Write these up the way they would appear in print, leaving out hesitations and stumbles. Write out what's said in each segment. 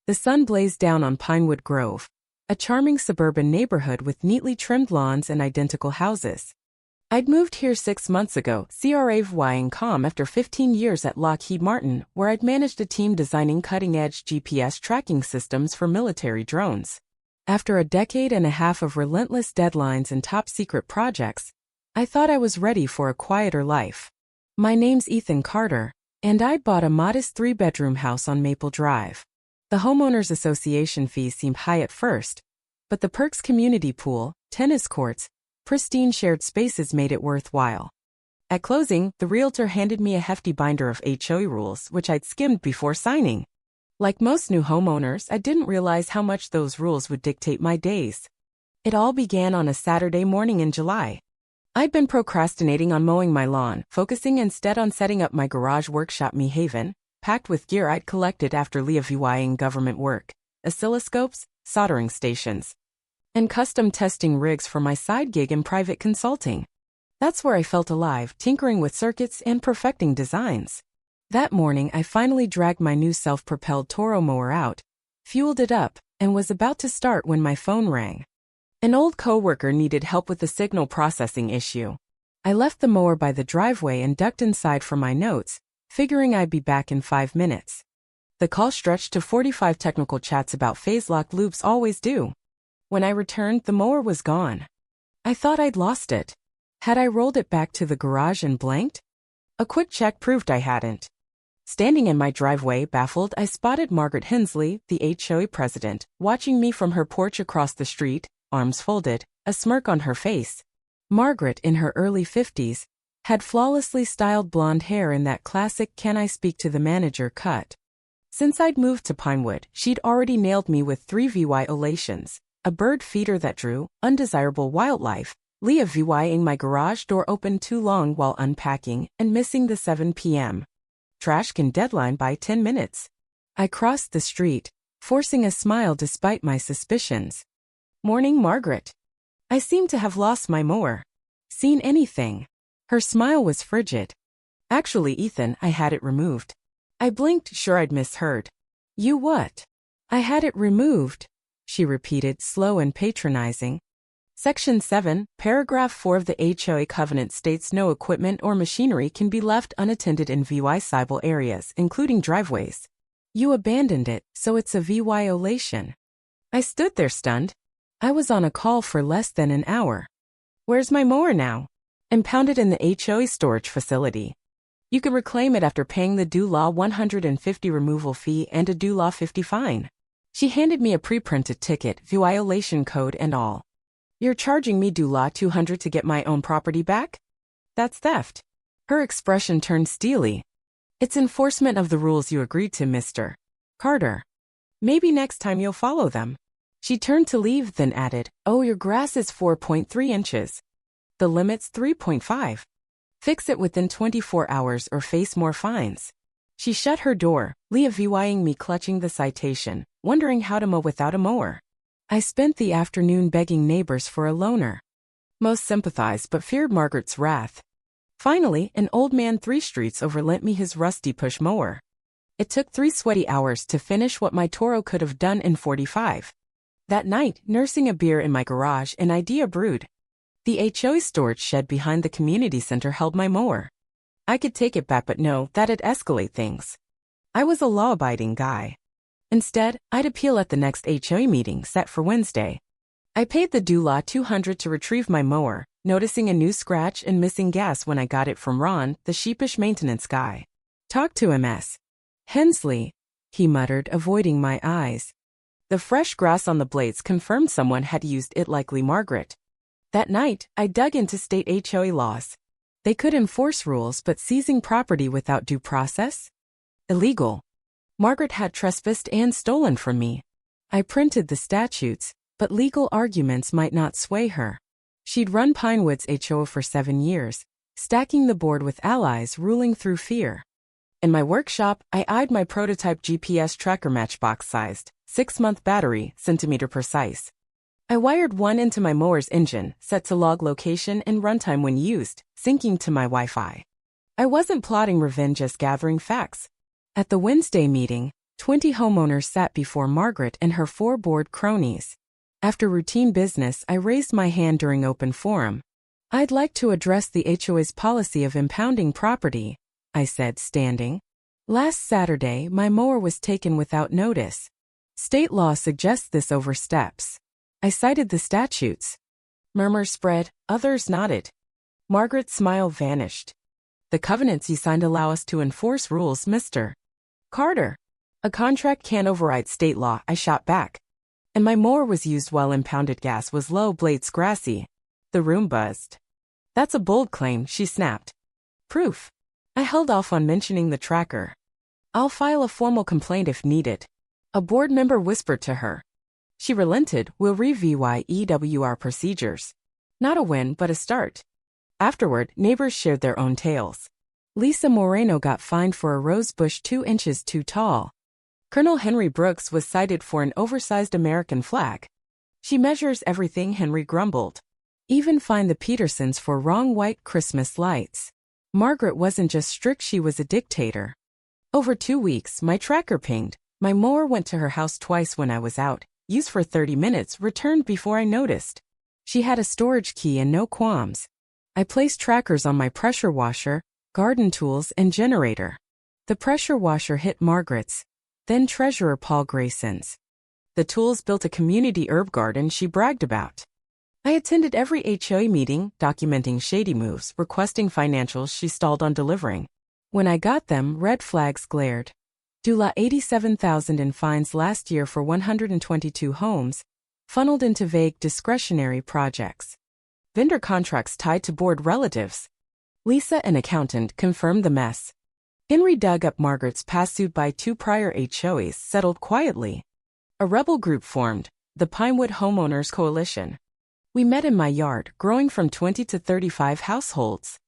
The sun blazed down on Pinewood Grove, a charming suburban neighborhood with neatly trimmed lawns and identical houses. I'd moved here 6 months ago, CRAVYing after 15 years at Lockheed Martin, where I'd managed a team designing cutting-edge GPS tracking systems for military drones. After a decade and a half of relentless deadlines and top-secret projects, I thought I was ready for a quieter life. My name's Ethan Carter, and I'd bought a modest 3-bedroom house on Maple Drive. The Homeowners Association fees seemed high at first, but the perks community pool, tennis courts, pristine shared spaces made it worthwhile. At closing, the realtor handed me a hefty binder of HOA rules, which I'd skimmed before signing. Like most new homeowners, I didn't realize how much those rules would dictate my days. It all began on a Saturday morning in July. I'd been procrastinating on mowing my lawn, focusing instead on setting up my garage workshop me haven, packed with gear I'd collected after leaving government work, oscilloscopes, soldering stations, and custom testing rigs for my side gig in private consulting. That's where I felt alive, tinkering with circuits and perfecting designs. That morning I finally dragged my new self-propelled Toro mower out, fueled it up, and was about to start when my phone rang. An old coworker needed help with a signal processing issue. I left the mower by the driveway and ducked inside for my notes, figuring I'd be back in 5 minutes. The call stretched to 45 technical chats about phase-lock loops always do. When I returned, the mower was gone. I thought I'd lost it. Had I rolled it back to the garage and blanked? A quick check proved I hadn't. Standing in my driveway, baffled, I spotted Margaret Hensley, the HOA president, watching me from her porch across the street, arms folded, a smirk on her face. Margaret, in her early 50s, had flawlessly styled blonde hair in that classic "can I speak to the manager" cut. Since I'd moved to Pinewood, she'd already nailed me with 3 violations: a bird feeder that drew undesirable wildlife, leaving my garage door open too long while unpacking, and missing the 7 p.m. trash can deadline by 10 minutes. I crossed the street, forcing a smile despite my suspicions. "Morning, Margaret. I seem to have lost my mower. Seen anything?" Her smile was frigid. "Actually, Ethan, I had it removed." I blinked, sure I'd misheard. "You what?" "I had it removed," she repeated, slow and patronizing. Section 7, Paragraph 4 of the HOA covenant states no equipment or machinery can be left unattended in viable areas, including driveways. You abandoned it, so it's a violation. I stood there stunned. I was on a call for less than an hour. "Where's my mower now?" "Impounded in the HOA storage facility. You could reclaim it after paying the due law $150 removal fee and a due law $50 fine." She handed me a pre-printed ticket, violation code and all. "You're charging me due law $200 to get my own property back? That's theft." Her expression turned steely. "It's enforcement of the rules you agreed to, Mr. Carter. Maybe next time you'll follow them." She turned to leave, then added, "Oh, your grass is 4.3 inches. The limit's 3.5. Fix it within 24 hours or face more fines." She shut her door, leaving me clutching the citation, wondering how to mow without a mower. I spent the afternoon begging neighbors for a loaner. Most sympathized but feared Margaret's wrath. Finally, an old man 3 streets over lent me his rusty push mower. It took 3 sweaty hours to finish what my Toro could have done in 45. That night, nursing a beer in my garage, an idea brewed. The HOA storage shed behind the community center held my mower. I could take it back, but no, that'd escalate things. I was a law-abiding guy. Instead, I'd appeal at the next HOA meeting set for Wednesday. I paid the due law $200 to retrieve my mower, noticing a new scratch and missing gas when I got it from Ron, the sheepish maintenance guy. "Talk to Ms. Hensley," he muttered, avoiding my eyes. The fresh grass on the blades confirmed someone had used it, likely Margaret. That night, I dug into state HOA laws. They could enforce rules, but seizing property without due process? Illegal. Margaret had trespassed and stolen from me. I printed the statutes, but legal arguments might not sway her. She'd run Pinewood's HOA for 7 years, stacking the board with allies ruling through fear. In my workshop, I eyed my prototype GPS tracker, matchbox-sized, 6-month battery, centimeter precise. I wired one into my mower's engine, set to log location and runtime when used, syncing to my Wi-Fi. I wasn't plotting revenge, just gathering facts. At the Wednesday meeting, 20 homeowners sat before Margaret and her 4 bored cronies. After routine business, I raised my hand during open forum. "I'd like to address the HOA's policy of impounding property," I said, standing. "Last Saturday, my mower was taken without notice. State law suggests this oversteps." I cited the statutes. Murmurs spread, others nodded. Margaret's smile vanished. "The covenants you signed allow us to enforce rules, Mr. Carter. A contract can't override state law," I shot back. "And my mower was used while impounded gas was low, blades grassy." The room buzzed. "That's a bold claim," she snapped. "Proof." I held off on mentioning the tracker. "I'll file a formal complaint if needed," a board member whispered to her. She relented. "We'll review EWR procedures." Not a win, but a start. Afterward, neighbors shared their own tales. Lisa Moreno got fined for a rose bush 2 inches too tall. Colonel Henry Brooks was cited for an oversized American flag. "She measures everything," Henry grumbled. Even fined the Petersons for wrong white Christmas lights. Margaret wasn't just strict, she was a dictator. Over 2 weeks, my tracker pinged. My mower went to her house twice when I was out, used for 30 minutes, returned before I noticed. She had a storage key and no qualms. I placed trackers on my pressure washer, garden tools, and generator. The pressure washer hit Margaret's, then Treasurer Paul Grayson's. The tools built a community herb garden she bragged about. I attended every HOA meeting, documenting shady moves, requesting financials she stalled on delivering. When I got them, red flags glared. Dula $87,000 in fines last year for 122 homes, funneled into vague discretionary projects. Vendor contracts tied to bored relatives. Lisa, an accountant, confirmed the mess. Henry dug up Margaret's past, sued by 2 prior HOAs, settled quietly. A rebel group formed, the Pinewood Homeowners Coalition. We met in my yard, growing from 20 to 35 households.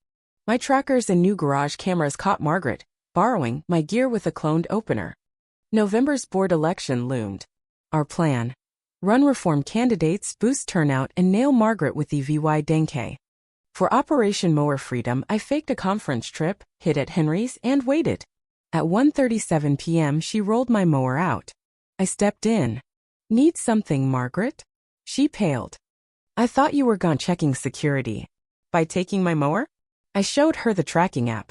My trackers and new garage cameras caught Margaret, borrowing my gear with a cloned opener. November's board election loomed. Our plan: run reform candidates, boost turnout, and nail Margaret with the VY Denke. For Operation Mower Freedom, I faked a conference trip, hid at Henry's, and waited. At 1:37 p.m., she rolled my mower out. I stepped in. "Need something, Margaret?" She paled. "I thought you were gone checking security." "By taking my mower?" I showed her the tracking app.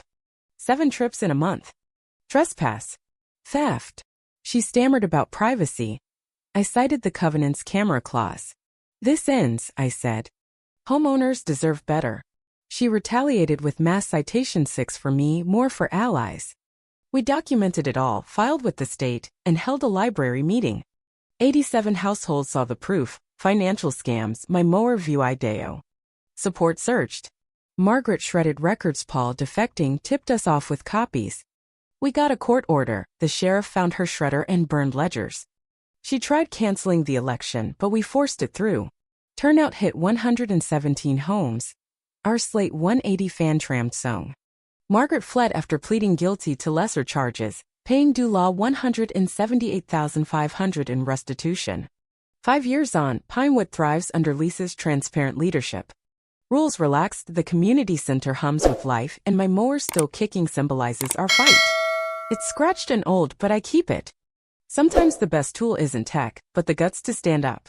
7 trips in a month. Trespass. Theft. She stammered about privacy. I cited the covenant's camera clause. "This ends," I said. "Homeowners deserve better." She retaliated with mass citation 6 for me, more for allies. We documented it all, filed with the state, and held a library meeting. 87 households saw the proof: financial scams, my mower VY Deo. Support searched. Margaret shredded records. Paul, defecting, tipped us off with copies. We got a court order. The sheriff found her shredder and burned ledgers. She tried canceling the election, but we forced it through. Turnout hit 117 homes. Our slate 180 fan-trammed song. Margaret fled after pleading guilty to lesser charges, paying Dula $178,500 in restitution. 5 years on, Pinewood thrives under Lisa's transparent leadership. Rules relaxed, the community center hums with life, and my mower still kicking symbolizes our fight. It's scratched and old, but I keep it. Sometimes the best tool isn't tech, but the guts to stand up.